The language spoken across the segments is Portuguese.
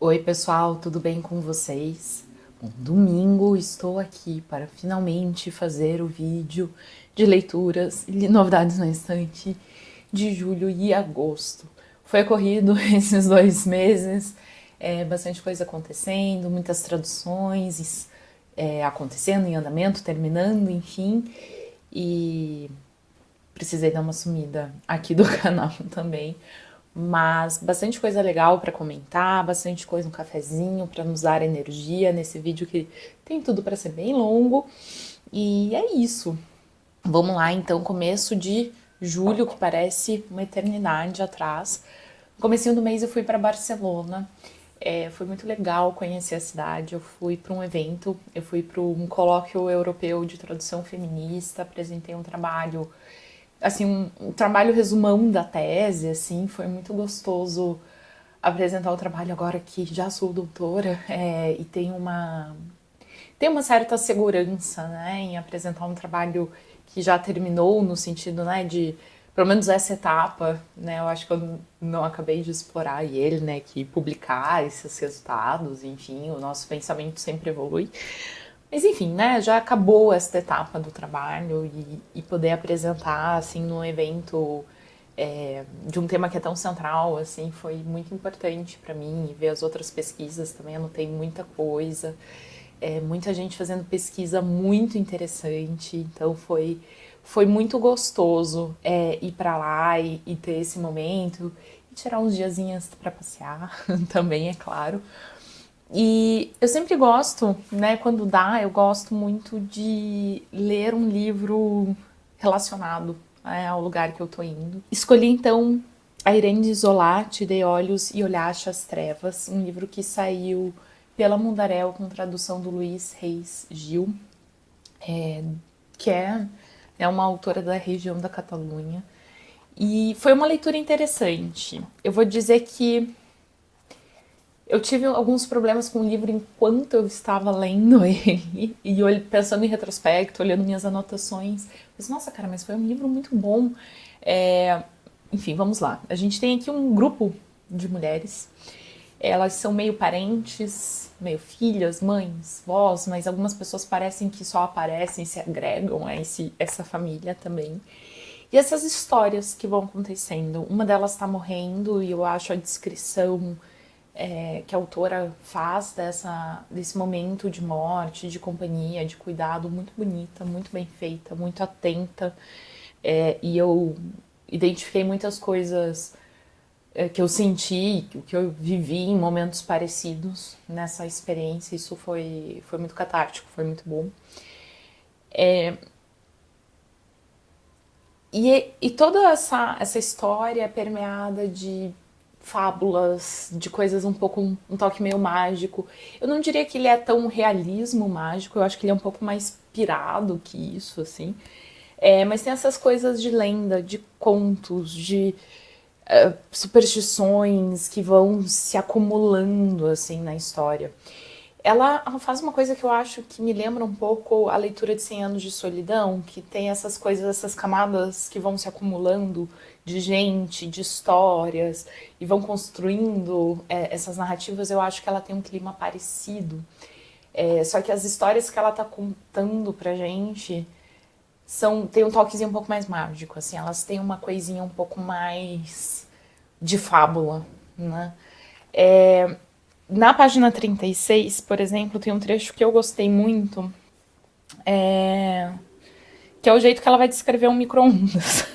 Oi, pessoal, tudo bem com vocês? Bom, domingo estou aqui para finalmente fazer o vídeo de leituras e novidades na estante de julho e agosto. Foi corrido esses 2 meses, bastante coisa acontecendo, muitas traduções acontecendo, em andamento, terminando, enfim, e precisei dar uma sumida aqui do canal também, mas bastante coisa legal para comentar, bastante coisa no cafezinho para nos dar energia nesse vídeo que tem tudo para ser bem longo. E é isso. Vamos lá, então, começo de julho, que parece uma eternidade atrás. No comecinho do mês eu fui para Barcelona. Foi muito legal conhecer a cidade. Eu fui para um evento, eu fui para um colóquio europeu de tradução feminista, apresentei um trabalho, assim, um trabalho resumão da tese, assim, foi muito gostoso apresentar o trabalho agora que já sou doutora, e tem uma certa segurança, né, em apresentar um trabalho que já terminou, no sentido, né, de pelo menos essa etapa, né, eu acho que eu não acabei de explorar ele, né, que publicar esses resultados, enfim, o nosso pensamento sempre evolui. Mas enfim, né, já acabou esta etapa do trabalho e poder apresentar, assim, num evento de um tema que é tão central, assim, foi muito importante para mim. E ver as outras pesquisas também, anotei muita coisa, muita gente fazendo pesquisa muito interessante, então foi muito gostoso ir para lá e ter esse momento, e tirar uns diazinhos para passear também, é claro. E eu sempre gosto, né, quando dá, eu gosto muito de ler um livro relacionado, né, ao lugar que eu tô indo. Escolhi então A Irene Zola, Te Dei Olhos e Olhaste as Trevas, um livro que saiu pela Mundarel com tradução do Luiz Reis Gil, que é uma autora da região da Catalunha. E foi uma leitura interessante. Eu vou dizer que eu tive alguns problemas com o livro enquanto eu estava lendo ele e pensando em retrospecto, olhando minhas anotações. Mas, nossa, cara, mas foi um livro muito bom. Enfim, vamos lá. A gente tem aqui um grupo de mulheres. Elas são meio parentes, meio filhas, mães, vós, mas algumas pessoas parecem que só aparecem, se agregam a essa família também. E essas histórias que vão acontecendo, uma delas está morrendo e eu acho a descrição que a autora faz desse momento de morte, de companhia, de cuidado, muito bonita, muito bem feita, muito atenta. E eu identifiquei muitas coisas que eu senti, que eu vivi em momentos parecidos nessa experiência. Isso foi muito catártico, foi muito bom. E toda essa história é permeada de fábulas, de coisas um toque meio mágico. Eu não diria que ele é tão realismo mágico, eu acho que ele é um pouco mais pirado que isso, assim. Mas tem essas coisas de lenda, de contos, de superstições que vão se acumulando, assim, na história. Ela faz uma coisa que eu acho que me lembra um pouco a leitura de 100 Anos de Solidão, que tem essas coisas, essas camadas que vão se acumulando de gente, de histórias, e vão construindo essas narrativas. Eu acho que ela tem um clima parecido. Só que as histórias que ela tá contando pra gente tem um toquezinho um pouco mais mágico, assim, elas têm uma coisinha um pouco mais de fábula, né? Na página 36, por exemplo, tem um trecho que eu gostei muito, que é o jeito que ela vai descrever um micro-ondas.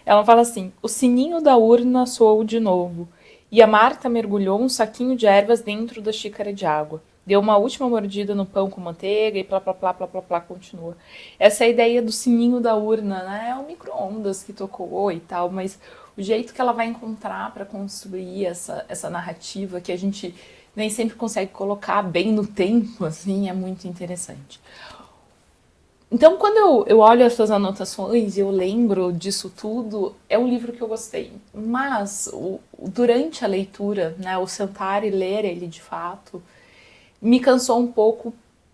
Ela fala assim: o sininho da urna soou de novo, e a Marta mergulhou um saquinho de ervas dentro da xícara de água. Deu uma última mordida no pão com manteiga e plá, plá, plá, plá, plá, plá, continua. Essa é a ideia do sininho da urna, né? É o micro-ondas que tocou e tal, mas o jeito que ela vai encontrar para construir essa narrativa que a gente nem sempre consegue colocar bem no tempo, assim, é muito interessante. Então, quando eu olho essas anotações e eu lembro disso tudo, é um livro que eu gostei. Mas, durante a leitura, né, o sentar e ler ele de fato, me cansou um pouco.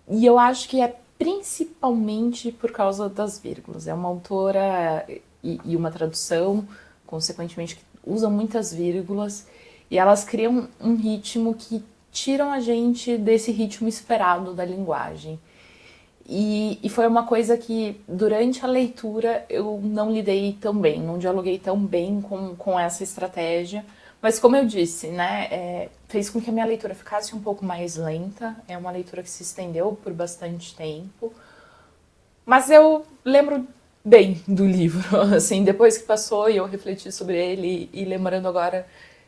E eu acho que é principalmente por causa das vírgulas. É uma autora e uma tradução, consequentemente, que usa muitas vírgulas. E elas criam um ritmo que tiram a gente desse ritmo esperado da linguagem. E foi uma coisa que, durante a leitura, eu não lidei tão bem, não dialoguei tão bem com essa estratégia. Mas, como eu disse, né, fez com que a minha leitura ficasse um pouco mais lenta. É uma leitura que se estendeu por bastante tempo. Mas eu lembro bem do livro, assim, depois que passou e eu refleti sobre ele e lembrando agora,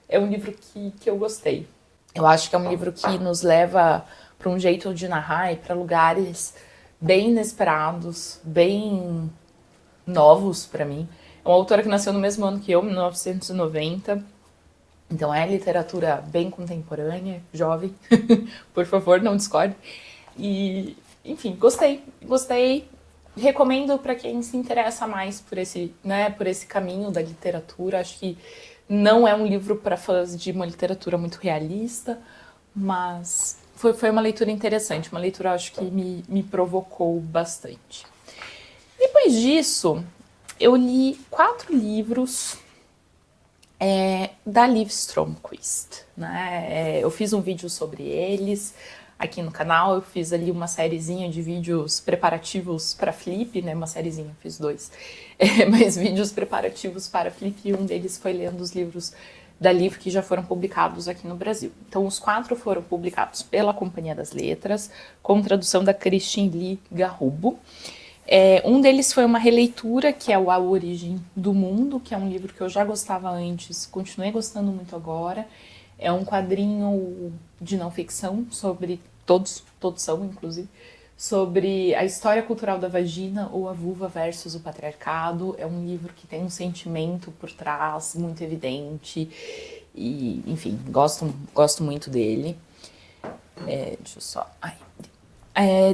é um livro que eu gostei. Eu acho que é um livro que nos leva para um jeito de narrar e para lugares bem inesperados, bem novos para mim. É uma autora que nasceu no mesmo ano que eu, 1990. Então é literatura bem contemporânea, jovem. Por favor, não discorde. E, enfim, gostei. Recomendo para quem se interessa mais por esse caminho da literatura. Acho que não é um livro para fãs de uma literatura muito realista, mas foi uma leitura interessante, uma leitura, acho que me provocou bastante. Depois disso, eu li 4 livros da Liv Stromquist, né? Eu fiz um vídeo sobre eles aqui no canal, eu fiz ali uma sériezinha de vídeos preparativos para Flip, né? Uma sériezinha, fiz 2, mas vídeos preparativos para Flip, e um deles foi lendo os livros da Liv que já foram publicados aqui no Brasil. Então, os 4 foram publicados pela Companhia das Letras, com tradução da Christine Lee Garrubo. Um deles foi uma releitura, que é o A Origem do Mundo, que é um livro que eu já gostava antes, continuei gostando muito agora. É um quadrinho de não ficção sobre, todos são, inclusive, sobre a história cultural da vagina ou a vulva versus o patriarcado. É um livro que tem um sentimento por trás muito evidente e, enfim, gosto muito dele. Deixa eu só...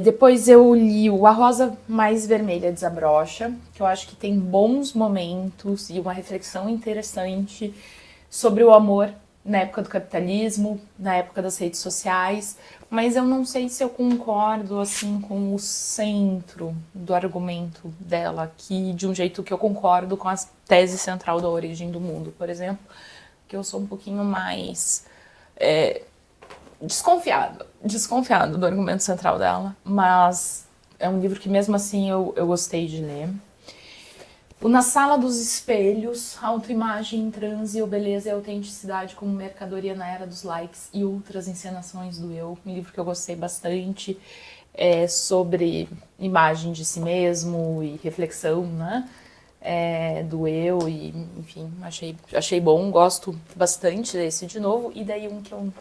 depois eu li o A Rosa Mais Vermelha Desabrocha, que eu acho que tem bons momentos e uma reflexão interessante sobre o amor na época do capitalismo, na época das redes sociais, mas eu não sei se eu concordo assim com o centro do argumento dela aqui, de um jeito que eu concordo com a tese central da Origem do Mundo, por exemplo, que eu sou um pouquinho mais desconfiado do argumento central dela, mas é um livro que mesmo assim eu gostei de ler. O Na Sala dos Espelhos, Autoimagem em Transe, Beleza e Autenticidade como Mercadoria na Era dos Likes e Outras Encenações do Eu, um livro que eu gostei bastante, sobre imagem de si mesmo e reflexão, né, do eu, e enfim, achei bom, gosto bastante desse de novo. E daí um que eu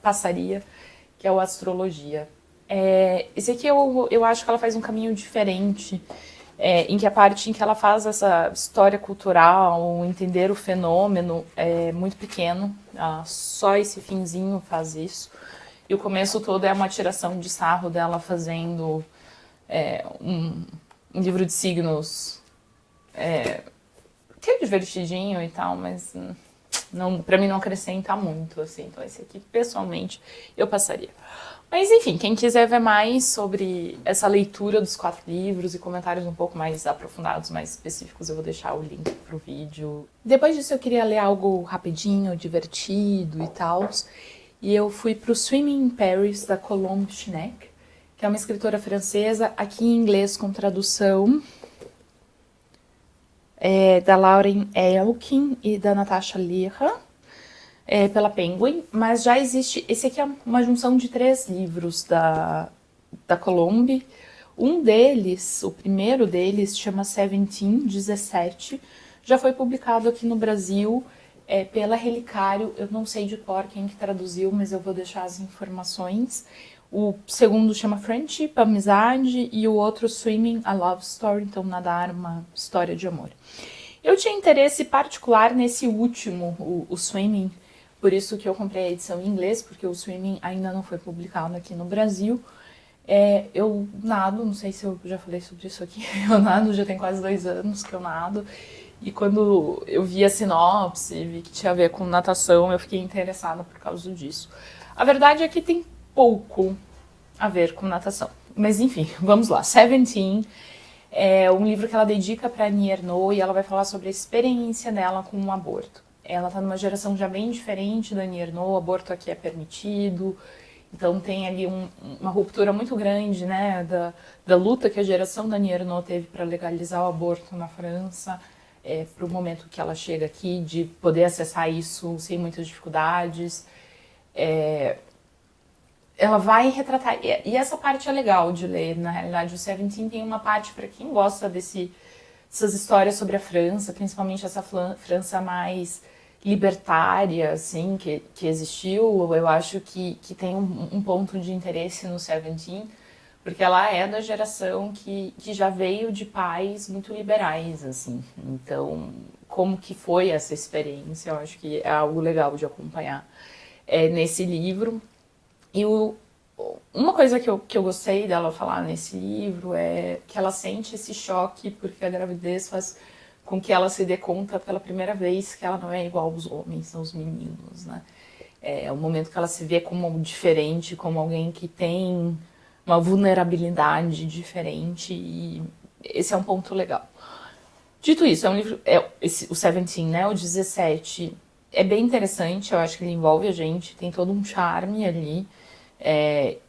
passaria, que é o Astrologia. Esse aqui eu acho que ela faz um caminho diferente, em que a parte em que ela faz essa história cultural, entender o fenômeno, é muito pequeno, só esse finzinho faz isso, e o começo todo é uma tiração de sarro dela fazendo um livro de signos, que é divertidinho e tal, mas não, pra mim não acrescenta muito, assim. Então esse aqui, pessoalmente, eu passaria. Mas enfim, quem quiser ver mais sobre essa leitura dos 4 livros e comentários um pouco mais aprofundados, mais específicos, eu vou deixar o link pro vídeo. Depois disso eu queria ler algo rapidinho, divertido e tal, e eu fui pro Swimming in Paris, da Colombe Schneck, que é uma escritora francesa, aqui em inglês com tradução da Lauren Elkin e da Natasha Lira, pela Penguin, mas já existe... Esse aqui é uma junção de 3 livros da Colombe. Um deles, o primeiro deles, chama 17, já foi publicado aqui no Brasil pela Relicário. Eu não sei de cor quem que traduziu, mas eu vou deixar as informações. O segundo chama Friendship, Amizade, e o outro Swimming, a Love Story, então nadar, uma história de amor. Eu tinha interesse particular nesse último, o Swimming, por isso que eu comprei a edição em inglês, porque o Swimming ainda não foi publicado aqui no Brasil. Eu nado, não sei se eu já falei sobre isso aqui, eu nado, já tem quase 2 anos que eu nado, e quando eu vi a sinopse, vi que tinha a ver com natação, eu fiquei interessada por causa disso. A verdade é que tem pouco a ver com natação, mas enfim, vamos lá. 17 é um livro que ela dedica para Annie Ernaux, e ela vai falar sobre a experiência dela com o aborto. ela tá numa geração já bem diferente da Annie Ernaux, o aborto aqui é permitido, então tem ali uma ruptura muito grande, né, da luta que a geração da Annie Ernaux teve para legalizar o aborto na França, para o momento que ela chega aqui, de poder acessar isso sem muitas dificuldades. Ela vai retratar, e essa parte é legal de ler, na realidade o Seventeen tem uma parte para quem gosta dessas histórias sobre a França, principalmente essa França mais libertária, assim, que existiu. Eu acho que tem um ponto de interesse no Seventeen, porque ela é da geração que já veio de pais muito liberais, assim. Então, como que foi essa experiência, eu acho que é algo legal de acompanhar nesse livro. E uma coisa que eu gostei dela falar nesse livro é que ela sente esse choque porque a gravidez faz com que ela se dê conta pela primeira vez que ela não é igual aos homens, aos meninos, né? É o momento que ela se vê como diferente, como alguém que tem uma vulnerabilidade diferente, e esse é um ponto legal. Dito isso, é um livro, o Seventeen, né, o 17, é bem interessante, eu acho que ele envolve a gente, tem todo um charme ali.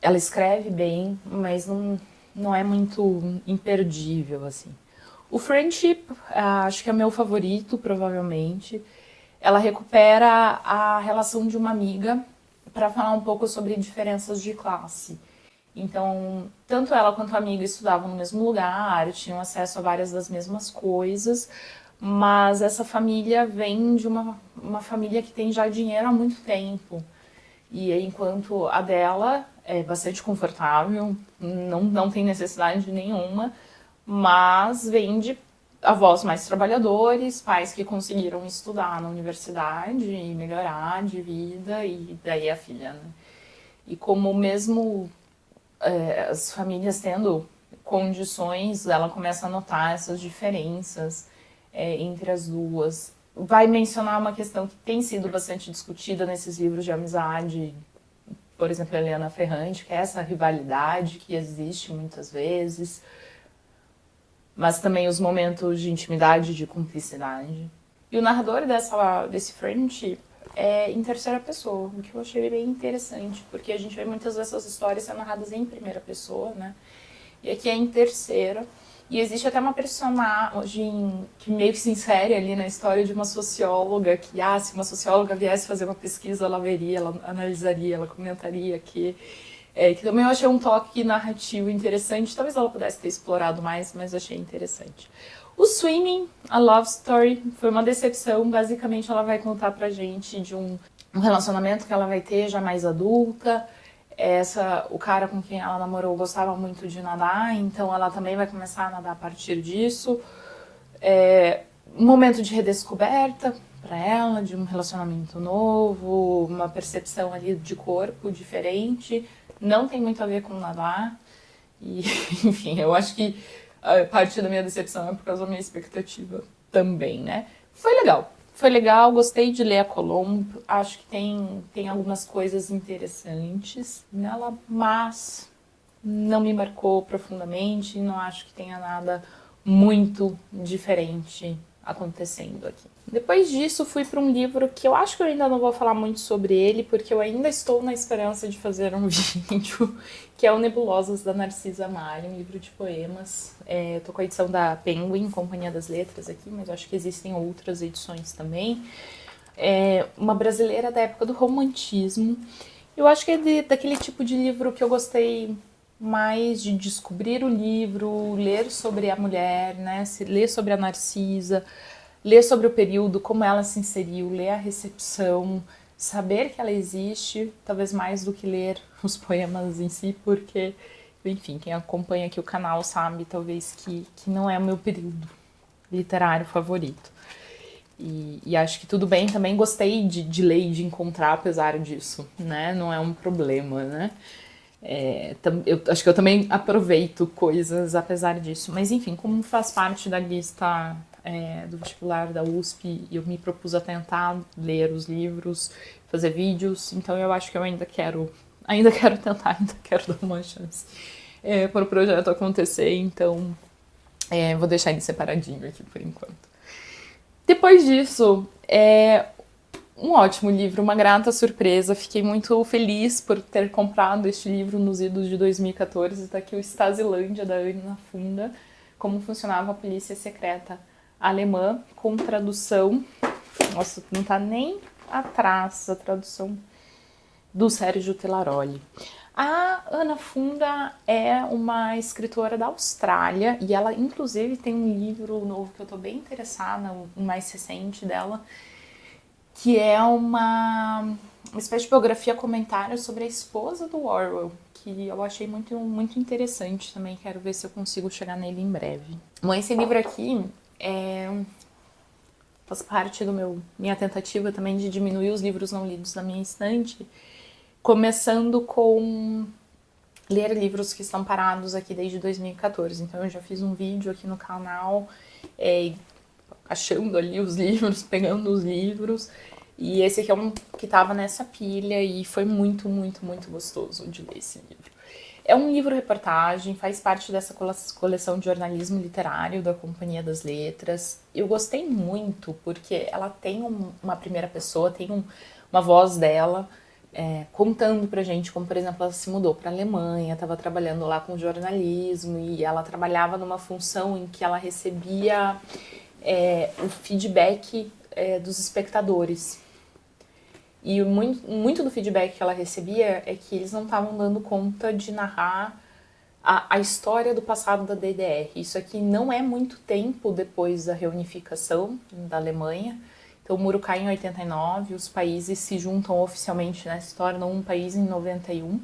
Ela escreve bem, mas não é muito imperdível, assim. O Friendship, acho que é meu favorito, provavelmente. Ela recupera a relação de uma amiga para falar um pouco sobre diferenças de classe. Então, tanto ela quanto a amiga estudavam no mesmo lugar, tinham acesso a várias das mesmas coisas, mas essa família vem de uma família que tem já dinheiro há muito tempo. E enquanto a dela é bastante confortável, não tem necessidade nenhuma, mas vem de avós mais trabalhadores, pais que conseguiram estudar na universidade e melhorar de vida, e daí a filha, né? E como mesmo as famílias tendo condições, ela começa a notar essas diferenças entre as duas. Vai mencionar uma questão que tem sido bastante discutida nesses livros de amizade, por exemplo, a Eliana Ferrante, que é essa rivalidade que existe muitas vezes, mas também os momentos de intimidade, de cumplicidade. E o narrador desse Friendship é em terceira pessoa, o que eu achei bem interessante, porque a gente vê muitas dessas histórias sendo narradas em primeira pessoa, né? E aqui é em terceira. E existe até uma personagem que meio que se insere ali na história de uma socióloga, que se uma socióloga viesse fazer uma pesquisa, ela veria, ela analisaria, ela comentaria que também eu achei um toque narrativo interessante. Talvez ela pudesse ter explorado mais, mas achei interessante. O Swimming, a Love Story, foi uma decepção. Basicamente, ela vai contar pra gente de um relacionamento que ela vai ter já mais adulta. O cara com quem ela namorou gostava muito de nadar, então ela também vai começar a nadar a partir disso. Um momento de redescoberta para ela, de um relacionamento novo, uma percepção ali de corpo diferente. Não tem muito a ver com nadar. E, enfim, eu acho que a parte da minha decepção é por causa da minha expectativa também, né? Foi legal, gostei de ler a Colombe, acho que tem algumas coisas interessantes nela, mas não me marcou profundamente, não acho que tenha nada muito diferente acontecendo aqui. Depois disso, fui para um livro que eu acho que eu ainda não vou falar muito sobre ele, porque eu ainda estou na esperança de fazer um vídeo, que é o Nebulosas, da Narcisa Malha, um livro de poemas. Eu tô com a edição da Penguin, Companhia das Letras aqui, mas eu acho que existem outras edições também. Uma brasileira da época do romantismo. Eu acho que é daquele tipo de livro que eu gostei mais de descobrir o livro, ler sobre a mulher, né? Ler sobre a Narcisa, ler sobre o período, como ela se inseriu, ler a recepção, saber que ela existe, talvez mais do que ler os poemas em si, porque, enfim, quem acompanha aqui o canal sabe, talvez, que não é o meu período literário favorito. E acho que tudo bem, também gostei de ler e de encontrar apesar disso, né? Não é um problema, né? Eu acho que eu também aproveito coisas apesar disso, mas enfim, como faz parte da lista do vestibular da USP, eu me propus a tentar ler os livros, fazer vídeos, então eu acho que eu ainda quero tentar, ainda quero dar uma chance para o projeto acontecer, então vou deixar ele separadinho aqui por enquanto. Depois disso, um ótimo livro, uma grata surpresa. Fiquei muito feliz por ter comprado este livro nos idos de 2014. Está aqui o Stazilândia, da Ana Funda, como funcionava a polícia secreta alemã, com tradução. Nossa, não tá nem atrás a tradução do Sérgio Telaroli. A Ana Funda é uma escritora da Austrália e ela, inclusive, tem um livro novo que eu tô bem interessada, o mais recente dela, que é uma espécie de biografia comentário sobre a esposa do Orwell, que eu achei muito interessante também. Quero ver se eu consigo chegar nele em breve. Bom, esse livro aqui faz parte do minha tentativa também de diminuir os livros não lidos da minha estante, começando com ler livros que estão parados aqui desde 2014. Então eu já fiz um vídeo aqui no canal achando ali os livros, pegando os livros, e esse aqui é um que estava nessa pilha e foi muito gostoso de ler esse livro. É um livro-reportagem, faz parte dessa coleção de jornalismo literário da Companhia das Letras. Eu gostei muito porque ela tem uma primeira pessoa, tem uma voz dela, contando pra gente como, por exemplo, ela se mudou pra Alemanha, estava trabalhando lá com jornalismo e ela trabalhava numa função em que ela recebia o feedback dos espectadores. E muito do feedback que ela recebia é que eles não estavam dando conta de narrar a história do passado da DDR. Isso aqui não é muito tempo depois da reunificação da Alemanha. Então o muro cai em 89, os países se juntam oficialmente, né, se tornam um país em 91.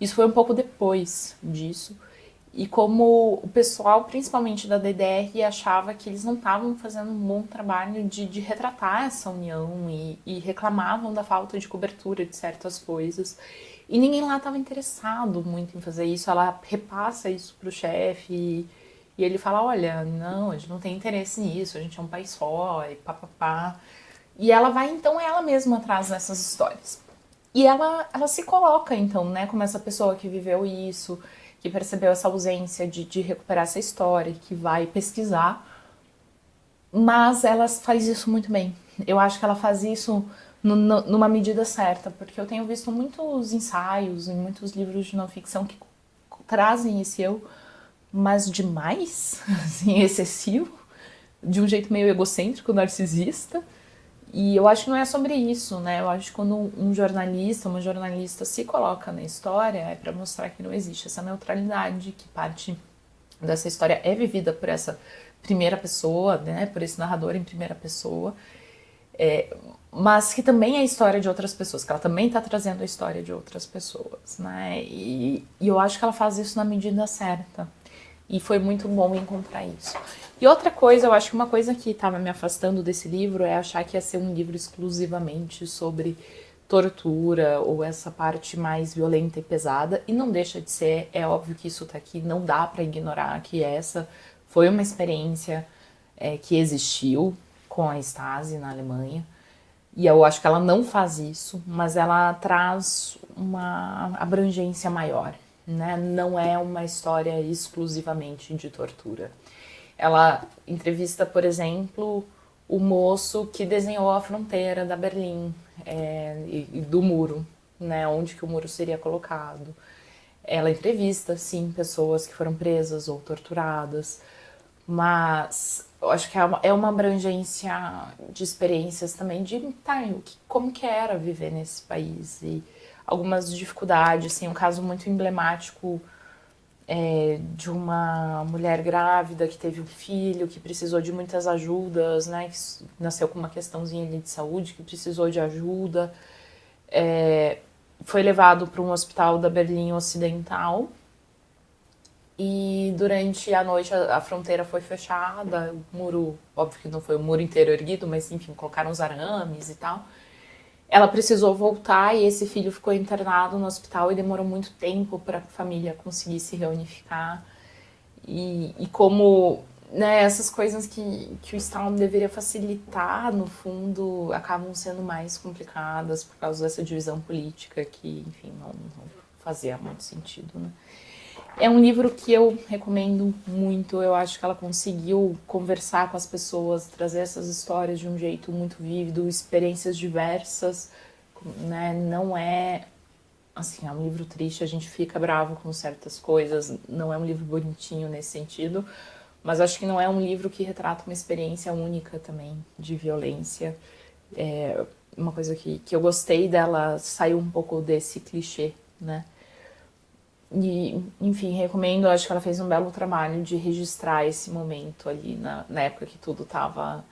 Isso foi um pouco depois disso. E como o pessoal, principalmente da DDR, achava que eles não estavam fazendo um bom trabalho de retratar essa união e reclamavam da falta de cobertura de certas coisas. E ninguém lá estava interessado muito em fazer isso. Ela repassa isso pro chefe e ele fala, olha, não, a gente não tem interesse nisso, a gente é um país só, e papapá. E ela vai, então, ela mesma atrás dessas histórias. E ela se coloca, então, né, como essa pessoa que viveu isso, que percebeu essa ausência de recuperar essa história, que vai pesquisar, mas ela faz isso muito bem. Eu acho que ela faz isso numa medida certa, porque eu tenho visto muitos ensaios e muitos livros de não ficção que trazem esse eu, mas demais, assim, excessivo, de um jeito meio egocêntrico, narcisista. E eu acho que não é sobre isso, né? Eu acho que quando um jornalista, uma jornalista se coloca na história, é para mostrar que não existe essa neutralidade, que parte dessa história é vivida por essa primeira pessoa, né? Por esse narrador em primeira pessoa, mas que também é a história de outras pessoas, que ela também está trazendo a história de outras pessoas, né? E eu acho que ela faz isso na medida certa. E foi muito bom encontrar isso. E outra coisa, eu acho que uma coisa que estava me afastando desse livro é achar que ia ser um livro exclusivamente sobre tortura ou essa parte mais violenta e pesada, e não deixa de ser. É óbvio que isso tá aqui, não dá para ignorar que essa foi uma experiência que existiu com a Stasi na Alemanha, e eu acho que ela não faz isso, mas ela traz uma abrangência maior, né? Não é uma história exclusivamente de tortura. Ela entrevista, por exemplo, o moço que desenhou a fronteira da Berlim e do muro, né? Onde que o muro seria colocado. Ela entrevista, sim, pessoas que foram presas ou torturadas, mas eu acho que é uma abrangência de experiências também de como que era viver nesse país e algumas dificuldades, assim, um caso muito emblemático de uma mulher grávida que teve um filho, que precisou de muitas ajudas, né, que nasceu com uma questãozinha ali de saúde, que precisou de ajuda, foi levado para um hospital da Berlim Ocidental e durante a noite a fronteira foi fechada, o muro, óbvio que não foi o muro inteiro erguido, mas enfim, colocaram os arames e tal. Ela precisou voltar e esse filho ficou internado no hospital e demorou muito tempo para a família conseguir se reunificar. E como né, essas coisas que o Estado deveria facilitar, no fundo, acabam sendo mais complicadas por causa dessa divisão política que, enfim, não fazia muito sentido, né? É um livro que eu recomendo muito. Eu acho que ela conseguiu conversar com as pessoas, trazer essas histórias de um jeito muito vívido, experiências diversas, né? Não é assim, é um livro triste, a gente fica bravo com certas coisas, não é um livro bonitinho nesse sentido, mas acho que não é um livro que retrata uma experiência única também de violência. É uma coisa que eu gostei dela, saiu um pouco desse clichê, né? E, enfim, recomendo, acho que ela fez um belo trabalho de registrar esse momento ali na época que tudo estava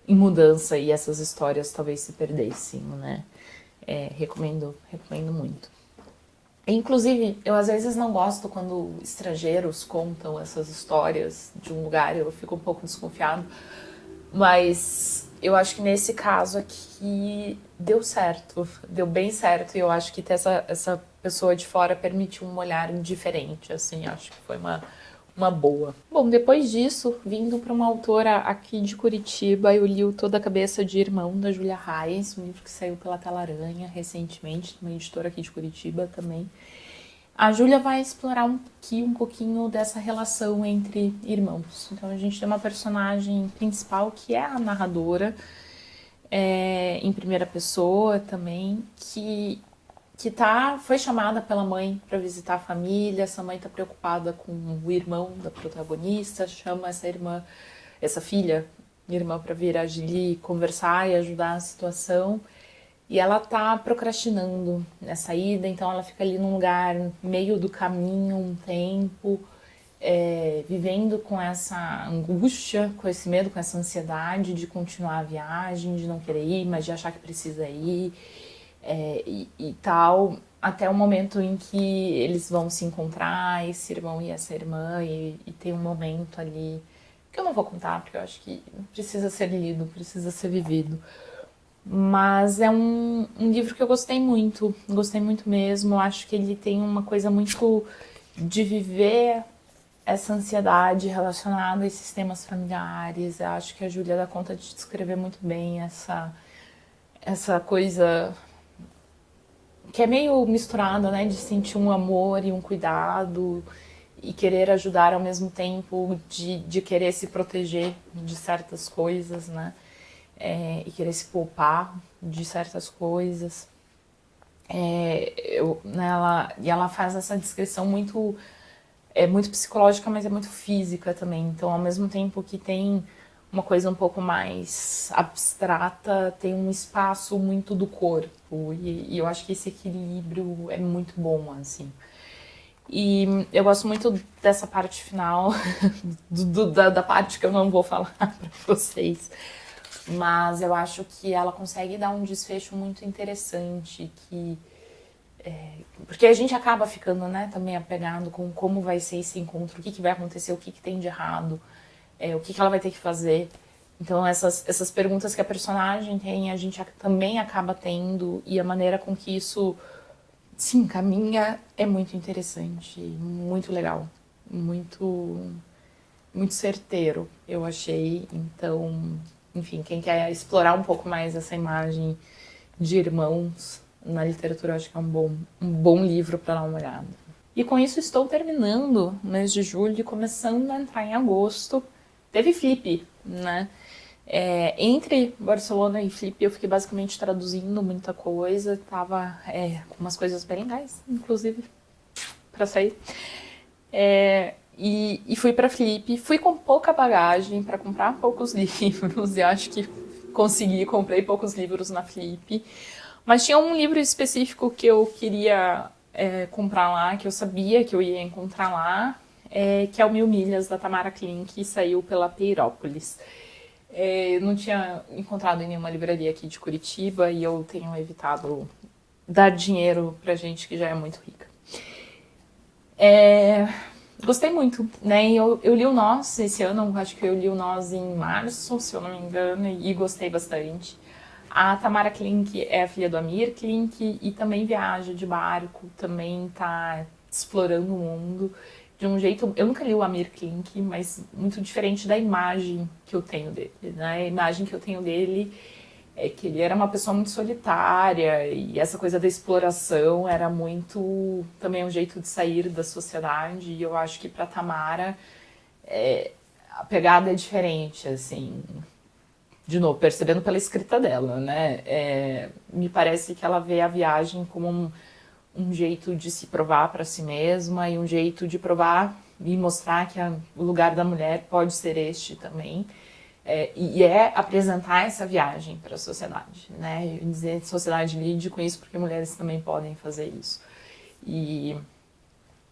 em mudança e essas histórias talvez se perdessem, né? Recomendo muito. Inclusive, eu às vezes não gosto quando estrangeiros contam essas histórias de um lugar, eu fico um pouco desconfiado, mas eu acho que nesse caso aqui deu certo, deu bem certo, e eu acho que ter essa pessoa de fora permitiu um olhar diferente, assim, acho que foi uma boa. Bom, depois disso, vindo para uma autora aqui de Curitiba, eu li o Toda a Cabeça de Irmão, da Júlia Reis, um livro que saiu pela Tela-Aranha recentemente, uma editora aqui de Curitiba também. A Júlia vai explorar um pouquinho dessa relação entre irmãos. Então a gente tem uma personagem principal que é a narradora, em primeira pessoa também, que foi chamada pela mãe para visitar a família. Essa mãe está preocupada com o irmão da protagonista, chama essa filha, irmã, para vir agir, conversar e ajudar a situação. E ela tá procrastinando nessa ida, então ela fica ali num lugar meio do caminho um tempo, vivendo com essa angústia, com esse medo, com essa ansiedade de continuar a viagem, de não querer ir, mas de achar que precisa ir, e tal, até o momento em que eles vão se encontrar, esse irmão e essa irmã, e tem um momento ali que eu não vou contar, porque eu acho que precisa ser lido, precisa ser vivido. Mas é um livro que eu gostei muito mesmo. Eu acho que ele tem uma coisa muito de viver essa ansiedade relacionada a esses temas familiares. Eu acho que a Júlia dá conta de descrever muito bem essa coisa que é meio misturada, né? De sentir um amor e um cuidado e querer ajudar ao mesmo tempo, de querer se proteger de certas coisas, né? E querer se poupar de certas coisas. Ela faz essa descrição muito psicológica, mas é muito física também. Então, ao mesmo tempo que tem uma coisa um pouco mais abstrata, tem um espaço muito do corpo. E eu acho que esse equilíbrio é muito bom, assim. E eu gosto muito dessa parte final, da parte que eu não vou falar para vocês. Mas eu acho que ela consegue dar um desfecho muito interessante, porque a gente acaba ficando, né, também apegado com como vai ser esse encontro, o que vai acontecer, o que tem de errado, o que ela vai ter que fazer. Então essas perguntas que a personagem tem, a gente também acaba tendo, e a maneira com que isso se encaminha é muito interessante, muito legal, muito certeiro, eu achei. Então, enfim, quem quer explorar um pouco mais essa imagem de irmãos na literatura, eu acho que é um bom livro para dar uma olhada. E com isso estou terminando o mês de julho e começando a entrar em agosto. Teve Flip, né? Entre Barcelona e Flip eu fiquei basicamente traduzindo muita coisa, tava com umas coisas bem legais, inclusive, para sair. E fui para Flip, fui com pouca bagagem para comprar poucos livros, e acho que comprei poucos livros na Flip, mas tinha um livro específico que eu queria comprar lá, que eu sabia que eu ia encontrar lá, que é o 1000 Milhas, da Tamara Klink, que saiu pela Peirópolis. Eu não tinha encontrado em nenhuma livraria aqui de Curitiba, e eu tenho evitado dar dinheiro pra gente que já é muito rica. Gostei muito, né? Eu li o Nós esse ano, acho que eu li o Nós em março, se eu não me engano, e gostei bastante. A Tamara Klink é a filha do Amir Klink e também viaja de barco, também tá explorando o mundo. de um jeito... Eu nunca li o Amir Klink, mas muito diferente da imagem que eu tenho dele, né? A imagem que eu tenho dele é que ele era uma pessoa muito solitária e essa coisa da exploração era muito também um jeito de sair da sociedade. E eu acho que para Tamara a pegada é diferente, assim, de novo, percebendo pela escrita dela, né? Me parece que ela vê a viagem como um jeito de se provar para si mesma e um jeito de provar e mostrar que o lugar da mulher pode ser este também. E apresentar essa viagem para a sociedade, né? E dizer, sociedade, lide com isso, porque mulheres também podem fazer isso. E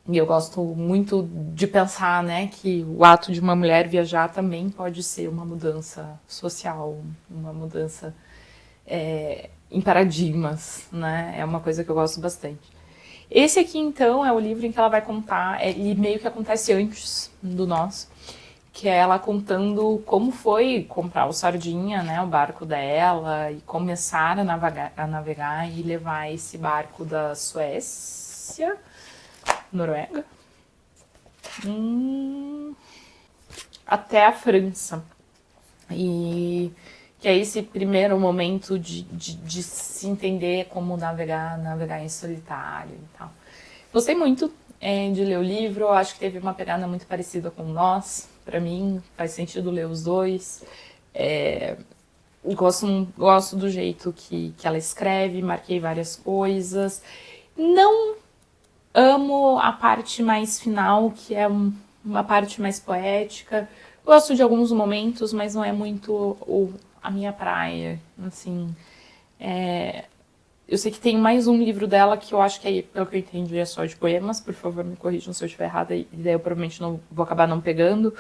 eu gosto muito de pensar, né, que o ato de uma mulher viajar também pode ser uma mudança social, uma mudança em paradigmas, né? É uma coisa que eu gosto bastante. Esse aqui, então, é o livro em que ela vai contar, ele meio que acontece antes do nosso, que é ela contando como foi comprar o Sardinha, né, o barco dela, e começar a navegar e levar esse barco da Suécia, Noruega, até a França. E que é esse primeiro momento de se entender como navegar em solitário e tal. Gostei muito de ler o livro, eu acho que teve uma pegada muito parecida com Nós. Para mim, faz sentido ler os dois. Gosto do jeito que ela escreve, marquei várias coisas. Não amo a parte mais final, que é uma parte mais poética. Gosto de alguns momentos, mas não é muito a minha praia. Assim, eu sei que tem mais um livro dela que eu acho que, pelo que eu entendi, é só de poemas. Por favor, me corrijam se eu estiver errada, e daí eu provavelmente não vou acabar não pegando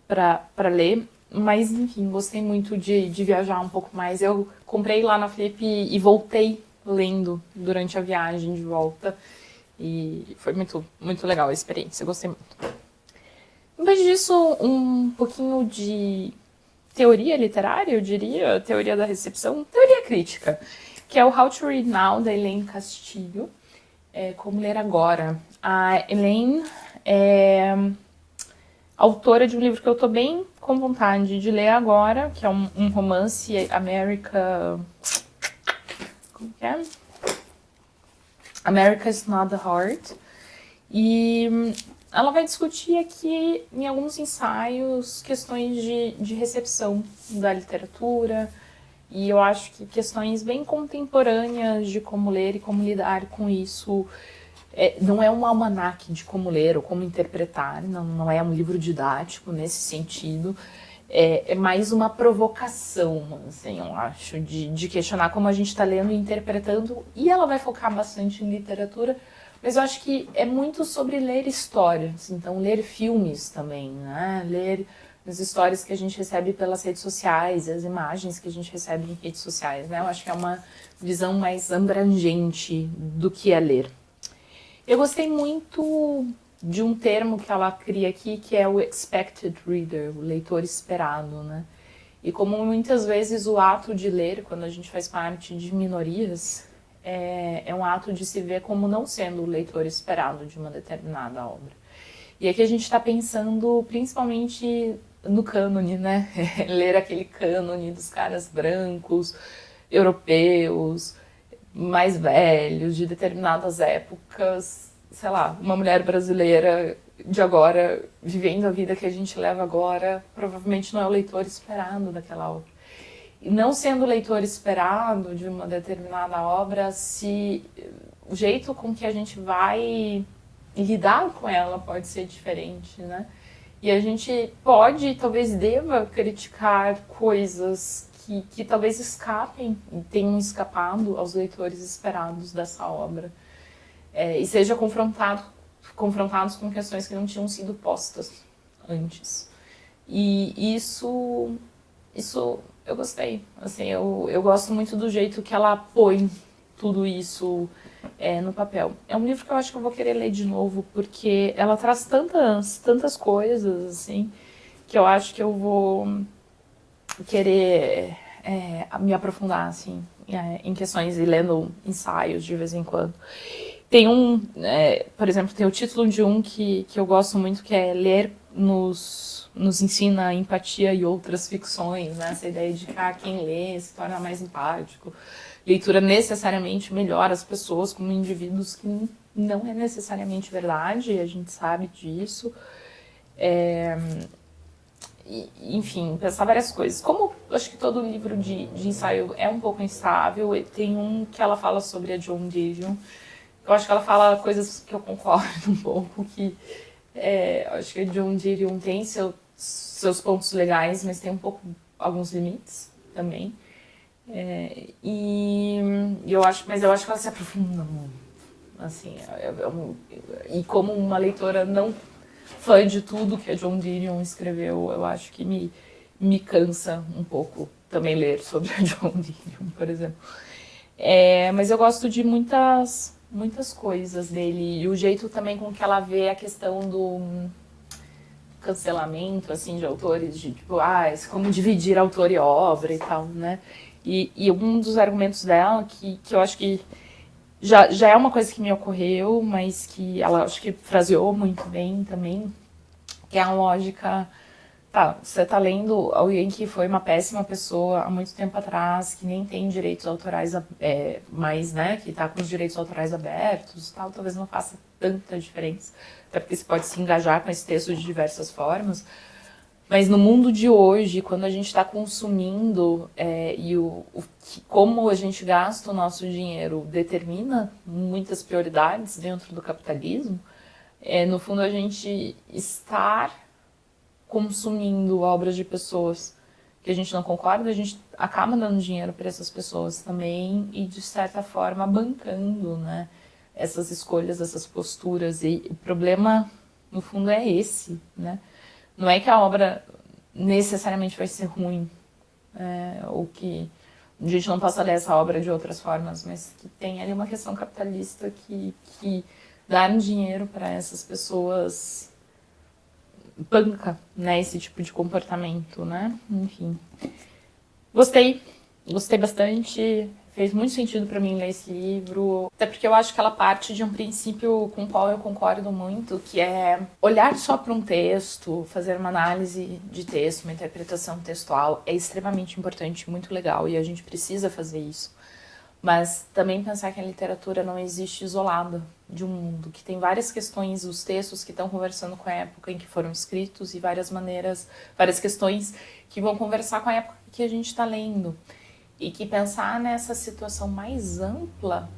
para ler. Mas, enfim, gostei muito de viajar um pouco mais. Eu comprei lá na Flip e voltei lendo durante a viagem de volta. E foi muito, muito legal a experiência, gostei muito. Depois disso, um pouquinho de teoria literária, eu diria, teoria da recepção, teoria crítica, que é o How to Read Now, da Elaine Castillo, Como Ler Agora. A Elaine é autora de um livro que eu tô bem com vontade de ler agora, que é um romance America... Como que é? America's Not the Heart. E ela vai discutir aqui, em alguns ensaios, questões de recepção da literatura, e eu acho que questões bem contemporâneas de como ler e como lidar com isso. Não é um almanaque de como ler ou como interpretar, não é um livro didático nesse sentido, é mais uma provocação, assim, eu acho, de questionar como a gente está lendo e interpretando, e ela vai focar bastante em literatura, mas eu acho que é muito sobre ler histórias, então ler filmes também, né? Ler as histórias que a gente recebe pelas redes sociais, as imagens que a gente recebe em redes sociais, né? Eu acho que é uma visão mais abrangente do que é ler. Eu gostei muito de um termo que ela cria aqui, que é o expected reader, o leitor esperado, né? E como muitas vezes o ato de ler, quando a gente faz parte de minorias, é um ato de se ver como não sendo o leitor esperado de uma determinada obra. E aqui a gente está pensando principalmente no cânone, né? Ler aquele cânone dos caras brancos, europeus, mais velhos, de determinadas épocas, sei lá, uma mulher brasileira de agora, vivendo a vida que a gente leva agora, provavelmente não é o leitor esperado daquela obra. E não sendo o leitor esperado de uma determinada obra, se o jeito com que a gente vai lidar com ela pode ser diferente, né? E a gente pode, talvez deva criticar coisas que talvez escapem e tenham escapado aos leitores esperados dessa obra. E seja confrontados com questões que não tinham sido postas antes. E isso eu gostei. Assim, eu gosto muito do jeito que ela põe tudo isso no papel. É um livro que eu acho que eu vou querer ler de novo, porque ela traz tantas coisas, assim, que eu acho que eu vou querer me aprofundar, assim, em questões e lendo ensaios de vez em quando. Tem por exemplo, tem o título de um que eu gosto muito, que é Ler nos ensina empatia e outras ficções, né? Essa ideia de que quem lê se torna mais empático. Leitura necessariamente melhora as pessoas como indivíduos, que não é necessariamente verdade, a gente sabe disso. Enfim, pensar várias coisas. Como eu acho que todo livro de ensaio é um pouco instável, tem um que ela fala sobre a Joan Didion. Eu acho que ela fala coisas que eu concordo um pouco, que acho que a Joan Didion tem seus pontos legais, mas tem um pouco alguns limites também. Mas eu acho que ela se aprofunda muito. Assim, e como uma leitora não fã de tudo que a Joan Didion escreveu, eu acho que me cansa um pouco também ler sobre a Joan Didion, por exemplo. Mas eu gosto de muitas coisas dele, e o jeito também com que ela vê a questão do cancelamento, assim, de autores, de tipo, como dividir autor e obra e tal, né? E um dos argumentos dela, que eu acho que já é uma coisa que me ocorreu, mas que ela acho que fraseou muito bem também, que é a lógica. Tá, você tá lendo alguém que foi uma péssima pessoa há muito tempo atrás, que nem tem direitos autorais mais, né, que tá com os direitos autorais abertos e tal, talvez não faça tanta diferença, até porque você pode se engajar com esse texto de diversas formas. Mas no mundo de hoje, quando a gente está consumindo como a gente gasta o nosso dinheiro determina muitas prioridades dentro do capitalismo, no fundo a gente estar consumindo obras de pessoas que a gente não concorda, a gente acaba dando dinheiro para essas pessoas também e, de certa forma, bancando, né, essas escolhas, essas posturas. E o problema, no fundo, é esse, né? Não é que a obra necessariamente vai ser ruim, ou que a gente não possa ler essa obra de outras formas, mas que tem ali uma questão capitalista que dar dinheiro para essas pessoas banca, né, esse tipo de comportamento, né? Enfim. Gostei bastante. Fez muito sentido para mim ler esse livro, até porque eu acho que ela parte de um princípio com o qual eu concordo muito, que é olhar só para um texto, fazer uma análise de texto, uma interpretação textual, é extremamente importante, muito legal, e a gente precisa fazer isso. Mas também pensar que a literatura não existe isolada de um mundo, que tem várias questões, os textos que estão conversando com a época em que foram escritos e várias questões que vão conversar com a época que a gente está lendo. E que pensar nessa situação mais ampla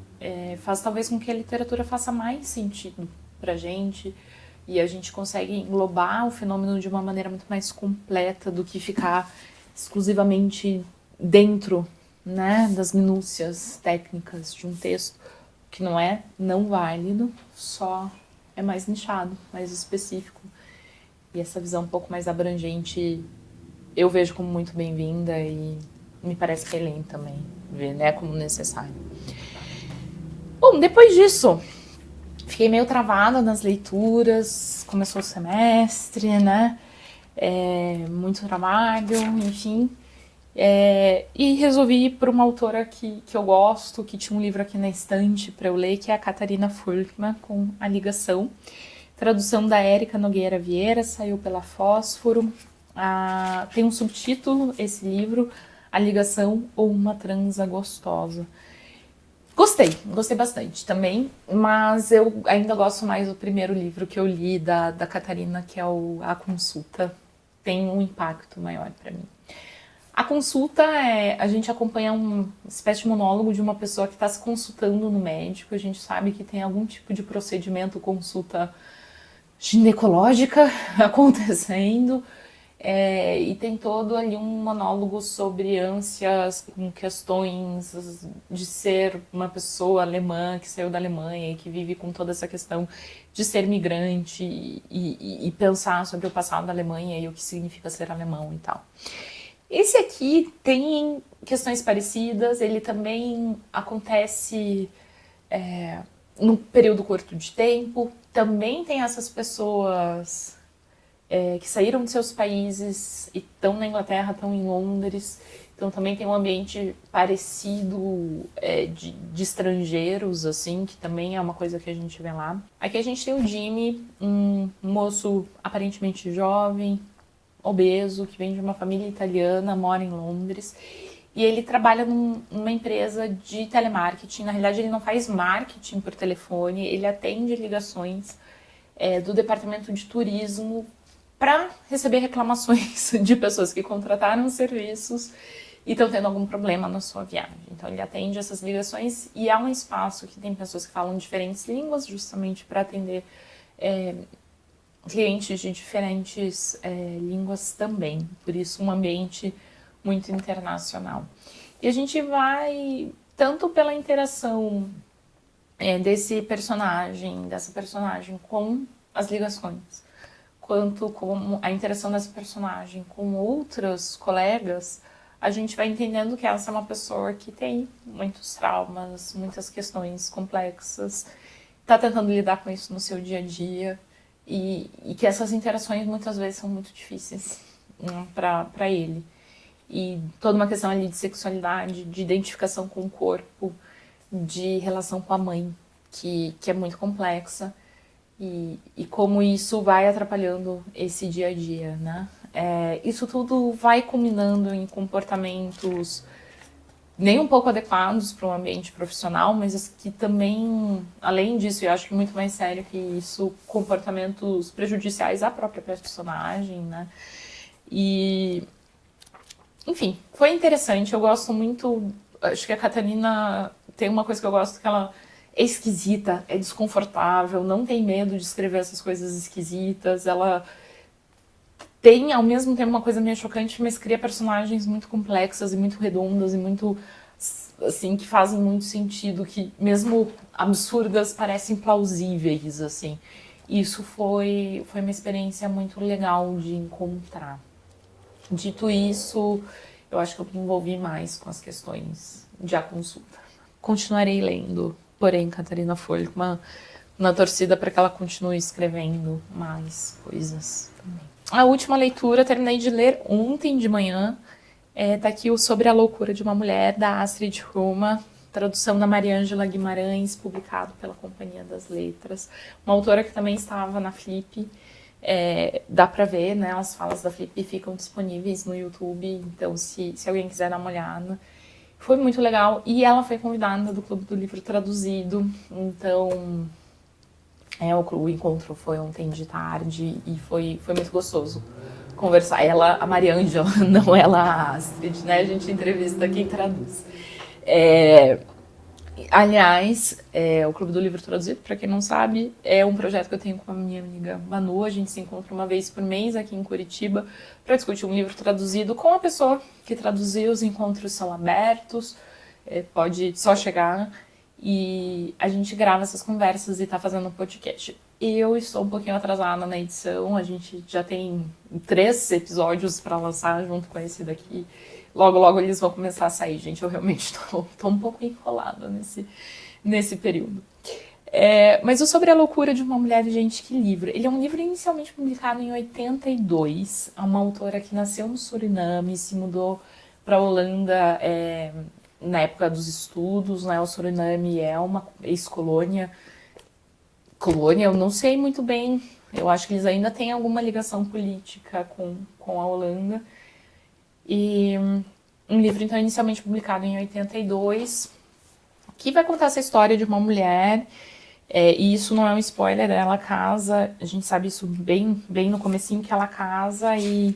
faz talvez com que a literatura faça mais sentido pra gente, e a gente consegue englobar o fenômeno de uma maneira muito mais completa do que ficar exclusivamente dentro, né, das minúcias técnicas de um texto, que não é não válido, só é mais nichado, mais específico. E essa visão um pouco mais abrangente eu vejo como muito bem-vinda, e me parece que a Elaine também vê, né, como necessário. Bom, depois disso, fiquei meio travada nas leituras, começou o semestre, né, muito trabalho, enfim. E resolvi ir para uma autora que eu gosto, que tinha um livro aqui na estante para eu ler, que é a Catarina Furtman, com A Ligação. Tradução da Érica Nogueira Vieira, saiu pela Fósforo. Tem um subtítulo, esse livro, A Ligação ou Uma Transa Gostosa. Gostei bastante também, mas eu ainda gosto mais do primeiro livro que eu li da Catarina, que é A Consulta. Tem um impacto maior para mim. A consulta a gente acompanha uma espécie de monólogo de uma pessoa que está se consultando no médico. A gente sabe que tem algum tipo de procedimento, consulta ginecológica acontecendo, e tem todo ali um monólogo sobre ânsias com questões de ser uma pessoa alemã que saiu da Alemanha e que vive com toda essa questão de ser migrante e pensar sobre o passado da Alemanha e o que significa ser alemão e tal. Esse aqui tem questões parecidas, ele também acontece num período curto de tempo, também tem essas pessoas que saíram de seus países e estão na Inglaterra, estão em Londres, Então também tem um ambiente parecido de estrangeiros, assim, que também é uma coisa que a gente vê lá. Aqui a gente tem o Jimmy, um moço aparentemente jovem, obeso, que vem de uma família italiana, mora em Londres. E ele trabalha numa empresa de telemarketing. Na realidade, ele não faz marketing por telefone, ele atende ligações do departamento de turismo para receber reclamações de pessoas que contrataram serviços e estão tendo algum problema na sua viagem. Então ele atende essas ligações e há um espaço que tem pessoas que falam diferentes línguas justamente para atender clientes de diferentes línguas também. Por isso um ambiente muito internacional. E a gente vai tanto pela interação dessa personagem com as ligações, quanto com a interação dessa personagem com outros colegas, a gente vai entendendo que essa é uma pessoa que tem muitos traumas, muitas questões complexas, está tentando lidar com isso no seu dia a dia, e que essas interações muitas vezes são muito difíceis para ele. E toda uma questão ali de sexualidade, de identificação com o corpo, de relação com a mãe, que é muito complexa. E como isso vai atrapalhando esse dia a dia, né? Isso tudo vai culminando em comportamentos nem um pouco adequados para um ambiente profissional, mas que também, além disso, eu acho que muito mais sério que isso, comportamentos prejudiciais à própria personagem, né? E, enfim, foi interessante. Eu gosto muito. Acho que a Catarina tem uma coisa que eu gosto, que ela é esquisita, é desconfortável, não tem medo de escrever essas coisas esquisitas. Ela tem, ao mesmo tempo, uma coisa meio chocante, mas cria personagens muito complexas e muito redondas e muito, assim, que fazem muito sentido, que mesmo absurdas parecem plausíveis, assim. Isso foi uma experiência muito legal de encontrar. Dito isso, eu acho que eu me envolvi mais com as questões de a consulta. Continuarei lendo, porém, Catarina Folha, na torcida para que ela continue escrevendo mais coisas também. A última leitura, terminei de ler ontem de manhã, tá aqui o Sobre a Loucura de uma Mulher, da Astrid Roma, tradução da Mariângela Guimarães, publicado pela Companhia das Letras. Uma autora que também estava na Flip, dá pra ver, né, as falas da Flip ficam disponíveis no YouTube, então se alguém quiser dar uma olhada. Foi muito legal, e ela foi convidada do Clube do Livro Traduzido, então o encontro foi ontem de tarde e foi muito gostoso conversar. Ela, a Mariângela, não ela a Astrid, né? A gente entrevista quem traduz. Aliás, o Clube do Livro Traduzido, para quem não sabe, é um projeto que eu tenho com a minha amiga Manu. A gente se encontra uma vez por mês aqui em Curitiba para discutir um livro traduzido com a pessoa que traduziu. Os encontros são abertos, pode só chegar. E a gente grava essas conversas e tá fazendo um podcast. Eu estou um pouquinho atrasada na edição, a gente já tem 3 episódios para lançar junto com esse daqui. Logo, logo eles vão começar a sair, gente. Eu realmente tô um pouco enrolada nesse período. Mas o Sobre a Loucura de uma Mulher, gente, que livro. Ele é um livro inicialmente publicado em 82. É uma autora que nasceu no Suriname, se mudou para a Holanda na época dos estudos, né? O Suriname é uma ex-colônia. Colônia, eu não sei muito bem. Eu acho que eles ainda têm alguma ligação política com a Holanda. E um livro, então, inicialmente publicado em 82, que vai contar essa história de uma mulher, e isso não é um spoiler, ela casa, a gente sabe isso bem no comecinho, que ela casa e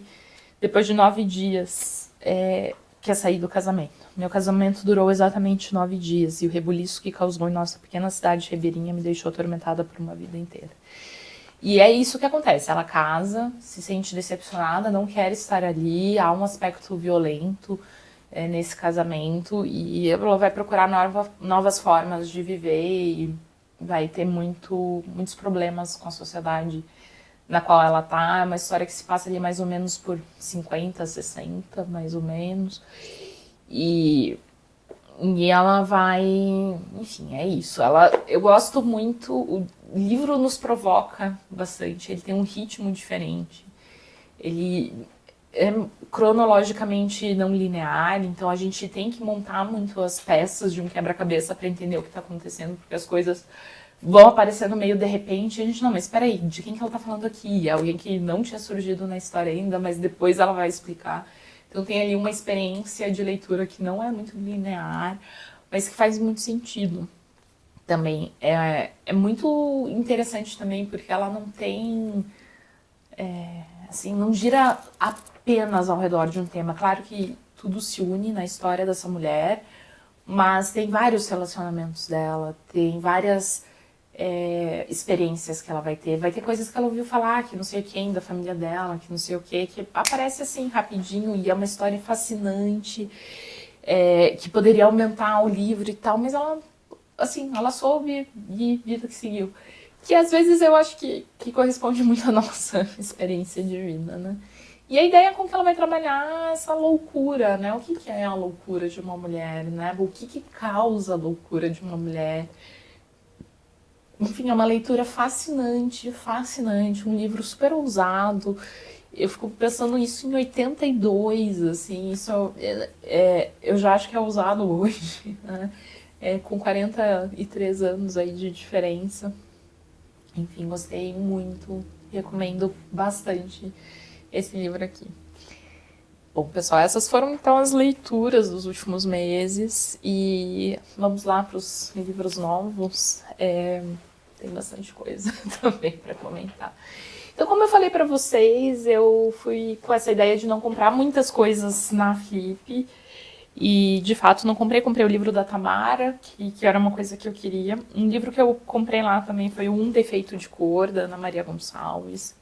depois de 9 dias quer sair do casamento. Meu casamento durou exatamente 9 dias e o rebuliço que causou em nossa pequena cidade ribeirinha me deixou atormentada por uma vida inteira. E é isso que acontece, ela casa, se sente decepcionada, não quer estar ali, há um aspecto violento nesse casamento e ela vai procurar novas formas de viver e vai ter muitos problemas com a sociedade na qual ela tá. É uma história que se passa ali mais ou menos por 50, 60, mais ou menos. E ela vai... Enfim, é isso. Eu gosto muito... O livro nos provoca bastante. Ele tem um ritmo diferente. é cronologicamente não linear, então a gente tem que montar muito as peças de um quebra-cabeça para entender o que está acontecendo, porque as coisas vão aparecendo meio de repente, e a gente, não, mas espera aí, de quem que ela está falando aqui? É alguém que não tinha surgido na história ainda, mas depois ela vai explicar. Então tem ali uma experiência de leitura que não é muito linear, mas que faz muito sentido também. É muito interessante também, porque ela não tem... assim, não gira apenas ao redor de um tema. Claro que tudo se une na história dessa mulher, mas tem vários relacionamentos dela, tem várias experiências que ela vai ter. Vai ter coisas que ela ouviu falar, que não sei quem, da família dela, que não sei o que aparece assim rapidinho e é uma história fascinante, que poderia aumentar o livro e tal, mas ela, assim, ela soube e vida que seguiu. Que às vezes eu acho que corresponde muito à nossa experiência de vida, né? E a ideia com que ela vai trabalhar essa loucura, né? O que é a loucura de uma mulher, né? O que causa a loucura de uma mulher? Enfim, é uma leitura fascinante, fascinante, um livro super ousado. Eu fico pensando isso em 82, assim, isso eu já acho que é ousado hoje, né? Com 43 anos aí de diferença. Enfim, gostei muito, recomendo bastante esse livro aqui. Bom, pessoal, essas foram então as leituras dos últimos meses e vamos lá para os livros novos. Tem bastante coisa também para comentar. Então, como eu falei para vocês, eu fui com essa ideia de não comprar muitas coisas na Flip. E, de fato, não comprei. Comprei o livro da Tamara, que era uma coisa que eu queria. Um livro que eu comprei lá também foi Um Defeito de Cor, da Ana Maria Gonçalves.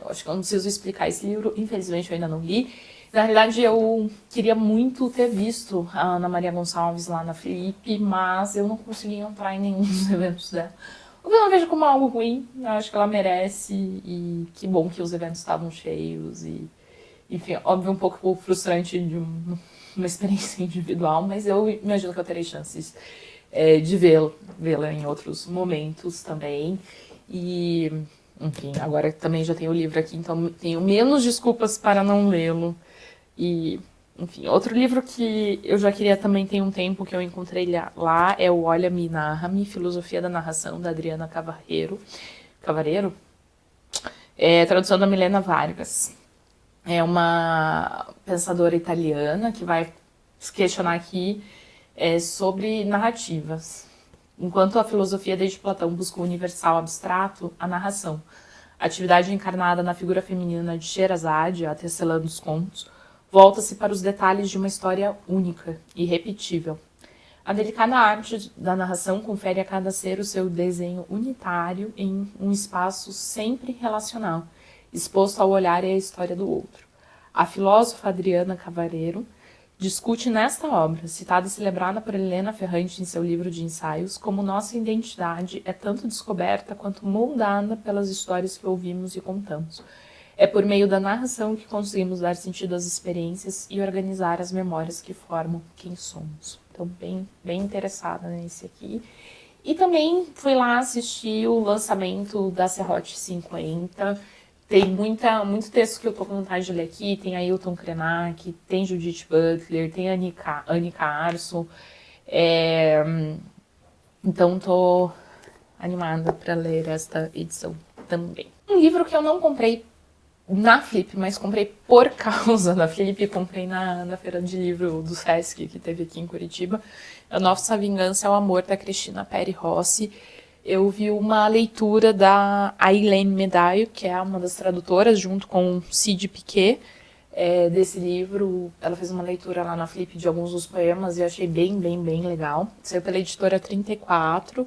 Acho que eu não preciso explicar esse livro. Infelizmente, eu ainda não li. Na realidade, eu queria muito ter visto a Ana Maria Gonçalves lá na Flip, mas eu não consegui entrar em nenhum dos eventos dela. O que eu não vejo como algo ruim. Eu acho que ela merece. E que bom que os eventos estavam cheios. E, enfim, óbvio, um pouco frustrante de uma experiência individual, mas eu imagino que eu terei chances de vê-la em outros momentos também. E, enfim, agora também já tenho o livro aqui, então tenho menos desculpas para não lê-lo. E, enfim, outro livro que eu já queria também tem um tempo que eu encontrei lá é o Olha-me e Narra-me, Filosofia da Narração, da Adriana Cavareiro. Tradução da Milena Vargas. É uma pensadora italiana que vai se questionar aqui sobre narrativas. Enquanto a filosofia desde Platão busca o universal abstrato, a narração, a atividade encarnada na figura feminina de Sherazade, a tecelã dos contos, volta-se para os detalhes de uma história única, irrepetível. A delicada arte da narração confere a cada ser o seu desenho unitário em um espaço sempre relacional, exposto ao olhar e à história do outro. A filósofa Adriana Cavareiro discute nesta obra, citada e celebrada por Helena Ferrante em seu livro de ensaios, como nossa identidade é tanto descoberta quanto moldada pelas histórias que ouvimos e contamos. É por meio da narração que conseguimos dar sentido às experiências e organizar as memórias que formam quem somos. Então, bem interessada nesse aqui. E também fui lá assistir o lançamento da Serrote 50. Tem muito texto que eu tô com vontade de ler aqui. Tem Ailton Krenak, tem Judith Butler, tem Anica Arso. Então, tô animada para ler esta edição também. Um livro que eu não comprei na Flip, mas comprei por causa da Flip, comprei na feira de livro do Sesc, que teve aqui em Curitiba. A Nossa Vingança é o Amor, da Cristina Peri Rossi. Eu vi uma leitura da Ailene Medaio, que é uma das tradutoras, junto com Cid Piquet, desse livro. Ela fez uma leitura lá na Flip de alguns dos poemas e eu achei bem legal. Saiu pela editora 34.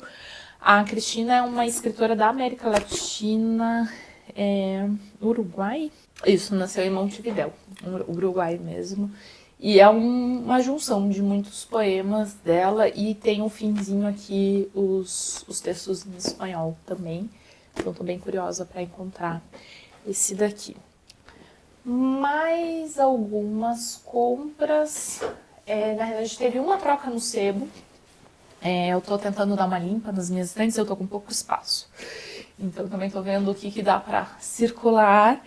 A Cristina é uma escritora da América Latina... Uruguai? Isso, nasceu em Montevidéu, Uruguai mesmo. E é uma junção de muitos poemas dela e tem um finzinho aqui os textos em espanhol também. Então tô bem curiosa para encontrar esse daqui. Mais algumas compras. Na verdade, teve uma troca no sebo. Eu tô tentando dar uma limpa nas minhas estantes, eu tô com pouco espaço. Então também tô vendo o que dá para circular.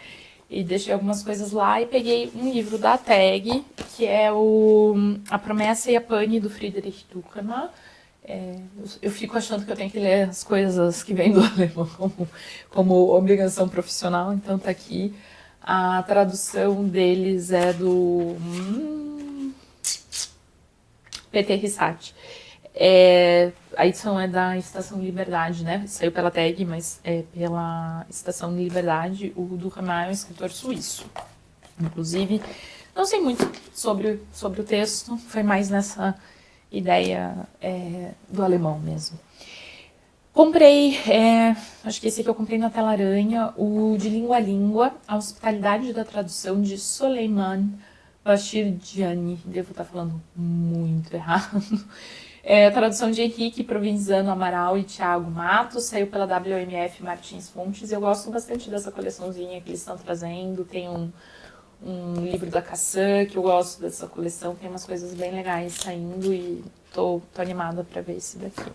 e deixei algumas coisas lá e peguei um livro da Tag, que é A Promessa e a Pane, do Friedrich Duckmann. Eu fico achando que eu tenho que ler as coisas que vêm do alemão como obrigação profissional, então tá aqui. A tradução deles é do Peter Rissati. A edição é da Estação Liberdade, né? Saiu pela Tag, mas é pela Estação Liberdade. O Duhamel é um escritor suíço. Inclusive, não sei muito sobre o texto, foi mais nessa ideia do alemão mesmo. Comprei, acho que esse aqui eu comprei na Tela Aranha, o De Língua a Língua, A Hospitalidade da Tradução, de Soleiman Bashir-Diani. Devo estar falando muito errado. A tradução de Henrique Provenzano Amaral e Thiago Matos, saiu pela WMF Martins Fontes. Eu gosto bastante dessa coleçãozinha que eles estão trazendo. Tem um livro da Cassan, que eu gosto dessa coleção. Tem umas coisas bem legais saindo e tô animada para ver esse daqui.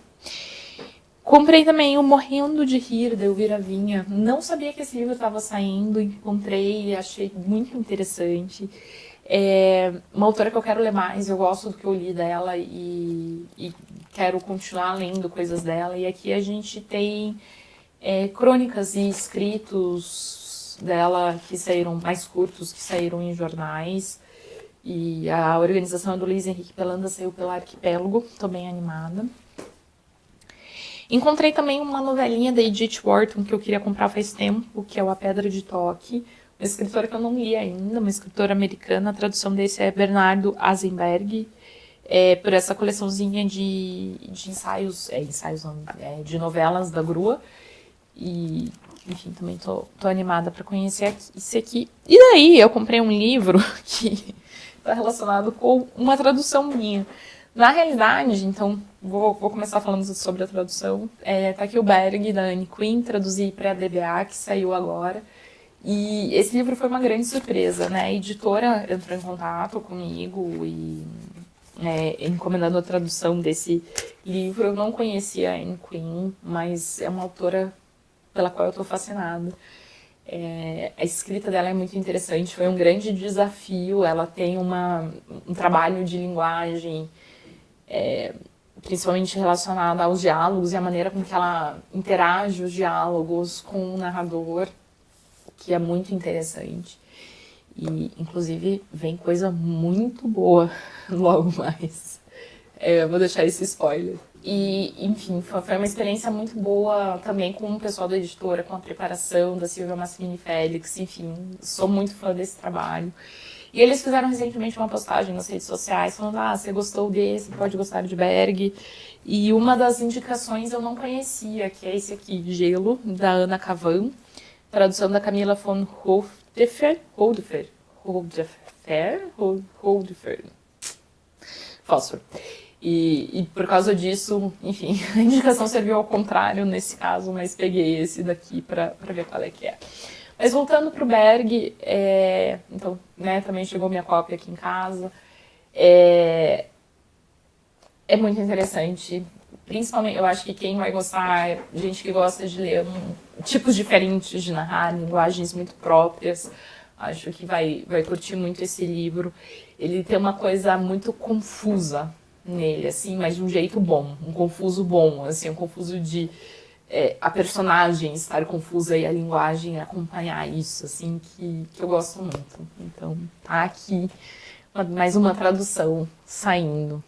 Comprei também o Morrendo de Rir, da Elvira Vinha. Não sabia que esse livro estava saindo, encontrei e achei muito interessante. É uma autora que eu quero ler mais, eu gosto do que eu li dela e quero continuar lendo coisas dela. E aqui a gente tem crônicas e escritos dela que saíram mais curtos, que saíram em jornais. E a organização é do Luiz Henrique Pelanda, saiu pela Arquipélago, tô bem animada. Encontrei também uma novelinha da Edith Wharton que eu queria comprar faz tempo, que é o A Pedra de Toque. Uma escritora que eu não li ainda, uma escritora americana. A tradução desse é Bernardo Azenberg, por essa coleçãozinha de ensaios, de novelas da Grua. E, enfim, também tô animada para conhecer esse aqui. E daí eu comprei um livro que está relacionado com uma tradução minha. Na realidade, então, vou começar falando sobre a tradução. Tá aqui o Berg, da Anne Quinn, traduzi para a DBA, que saiu agora. E esse livro foi uma grande surpresa, né? A editora entrou em contato comigo e encomendando a tradução desse livro. Eu não conhecia a Anne Quinn, mas é uma autora pela qual eu estou fascinada. A escrita dela é muito interessante, foi um grande desafio. Ela tem um trabalho de linguagem, principalmente relacionado aos diálogos e a maneira com que ela interage os diálogos com o narrador, que é muito interessante. E, inclusive, vem coisa muito boa logo mais. Eu vou deixar esse spoiler. E, enfim, foi uma experiência muito boa também com o pessoal da editora, com a preparação da Silvia Massimini Félix. Enfim, sou muito fã desse trabalho. E eles fizeram recentemente uma postagem nas redes sociais falando: você gostou desse, pode gostar de Berg. E uma das indicações eu não conhecia, que é esse aqui, Gelo, da Ana Kavan, tradução da Camila von Holdeffer. Fósforo. E por causa disso, enfim, a indicação serviu ao contrário nesse caso, mas peguei esse daqui pra ver qual é que é. Mas voltando pro Berg, então, né, também chegou minha cópia aqui em casa. É muito interessante. Principalmente, eu acho que quem vai gostar é gente que gosta de ler tipos diferentes de narrar, linguagens muito próprias. Acho que vai curtir muito esse livro. Ele tem uma coisa muito confusa nele, assim, mas de um jeito bom. Um confuso bom, assim, um confuso de a personagem estar confusa e a linguagem acompanhar isso, assim, que eu gosto muito. Então, tá aqui mais uma tradução saindo.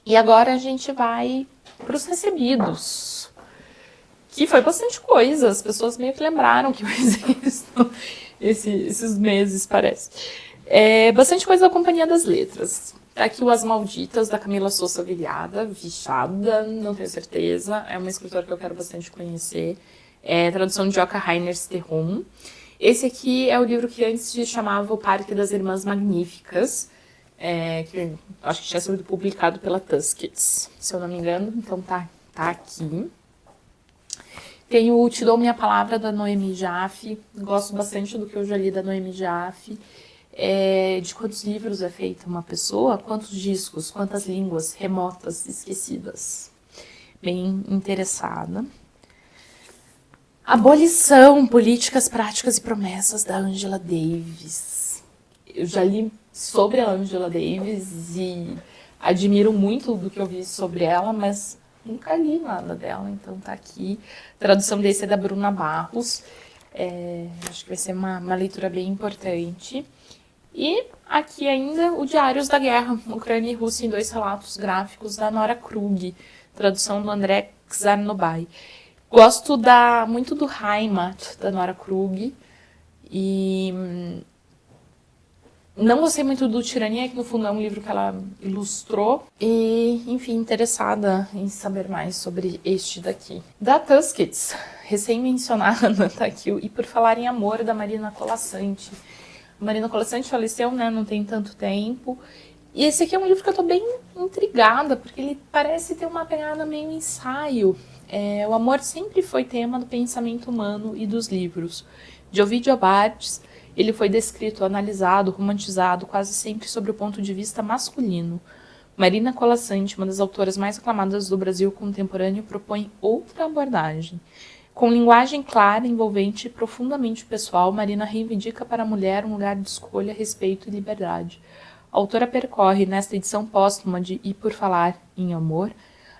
E agora a gente vai para os recebidos, que foi bastante coisa. As pessoas meio que lembraram que eu existo esses meses, parece. Bastante coisa da Companhia das Letras. Tá aqui o As Malditas, da Camila Sousa Vilhada, Vichada, não tenho certeza. É uma escritora que eu quero bastante conhecer. Tradução de Joca Rainer Sterrum. Esse aqui é o livro que antes se chamava O Parque das Irmãs Magníficas, que acho que tinha sido publicado pela Tusquets, se eu não me engano. Então tá aqui. Tem o Te Dou Minha Palavra, da Noemi Jaffe. Gosto bastante do que eu já li da Noemi Jaffe. De quantos livros é feita uma pessoa, quantos discos, quantas línguas remotas, esquecidas. Bem interessada. Abolição, Políticas, Práticas e Promessas, da Angela Davis. Eu já li sobre a Angela Davis e admiro muito do que eu vi sobre ela, mas nunca li nada dela, então tá aqui. A tradução desse é da Bruna Barros. Acho que vai ser uma leitura bem importante. E aqui ainda o Diários da Guerra, Ucrânia e Rússia em 2 relatos gráficos, da Nora Krug, tradução do André Czarnobay. Gosto muito do Heimat, da Nora Krug, e não gostei muito do Tirania, que no fundo é um livro que ela ilustrou, e, enfim, interessada em saber mais sobre este daqui. Da Tusquets, recém-mencionada, tá aqui, E Por Falar em Amor, da Marina Colasanti. A Marina Colasanti faleceu, né, não tem tanto tempo, e esse aqui é um livro que eu tô bem intrigada, porque ele parece ter uma pegada meio ensaio. O amor sempre foi tema do pensamento humano e dos livros. De Ovidio Barthes, ele foi descrito, analisado, romantizado, quase sempre sobre o ponto de vista masculino. Marina Colasanti, uma das autoras mais aclamadas do Brasil contemporâneo, propõe outra abordagem. Com linguagem clara, envolvente e profundamente pessoal, Marina reivindica para a mulher um lugar de escolha, respeito e liberdade. A autora percorre, nesta edição póstuma de E Por Falar em Amor,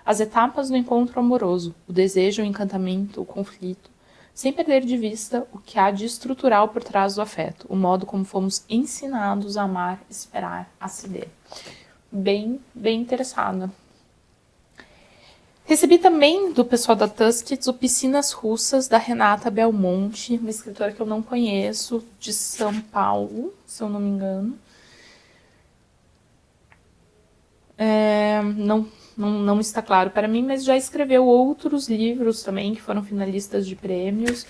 as etapas do encontro amoroso, o desejo, o encantamento, o conflito, sem perder de vista o que há de estrutural por trás do afeto, o modo como fomos ensinados a amar, esperar, a ceder. Bem interessada. Recebi também do pessoal da Tusquets o Piscinas Russas, da Renata Belmonte, uma escritora que eu não conheço, de São Paulo, se eu não me engano. Não está claro para mim, mas já escreveu outros livros também, que foram finalistas de prêmios.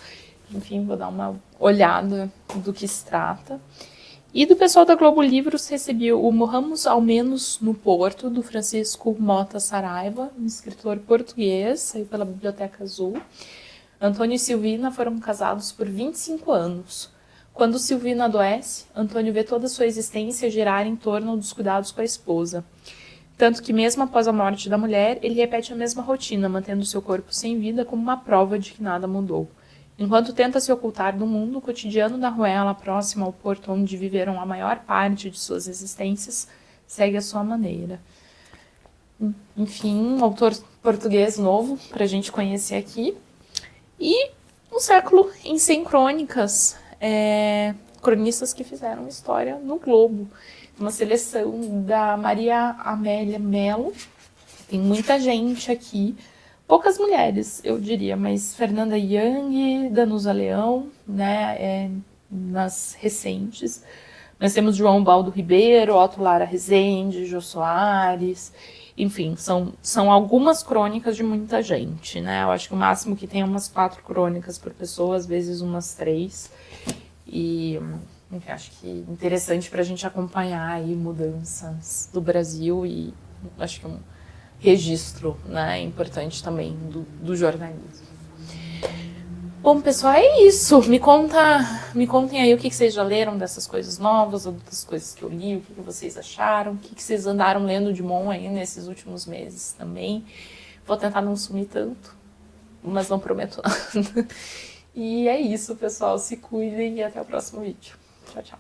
Enfim, vou dar uma olhada do que se trata. E do pessoal da Globo Livros recebi o Morramos ao Menos no Porto, do Francisco Mota Saraiva, um escritor português, saiu pela Biblioteca Azul. Antônio e Silvina foram casados por 25 anos. Quando Silvina adoece, Antônio vê toda a sua existência girar em torno dos cuidados com a esposa. Tanto que mesmo após a morte da mulher, ele repete a mesma rotina, mantendo seu corpo sem vida como uma prova de que nada mudou. Enquanto tenta se ocultar do mundo, o cotidiano da Ruela, próximo ao porto onde viveram a maior parte de suas existências, segue a sua maneira. Enfim, um autor português novo para a gente conhecer aqui. E um século em 100 crônicas, cronistas que fizeram história no Globo. Uma seleção da Maria Amélia Mello. Tem muita gente aqui. Poucas mulheres, eu diria, mas Fernanda Young, Danusa Leão, né, nas recentes. Nós temos João Baldo Ribeiro, Otto Lara Rezende, Jô Soares, enfim, são algumas crônicas de muita gente, né? Eu acho que o máximo que tem é umas 4 crônicas por pessoa, às vezes umas 3. E, enfim, acho que interessante para a gente acompanhar aí mudanças do Brasil e acho que um registro, né, importante também do jornalismo. Bom, pessoal, é isso. Me contem aí o que vocês já leram dessas coisas novas, ou das coisas que eu li, o que vocês acharam, o que vocês andaram lendo de bom aí nesses últimos meses também. Vou tentar não sumir tanto, mas não prometo nada. E é isso, pessoal. Se cuidem e até o próximo vídeo. Tchau, tchau.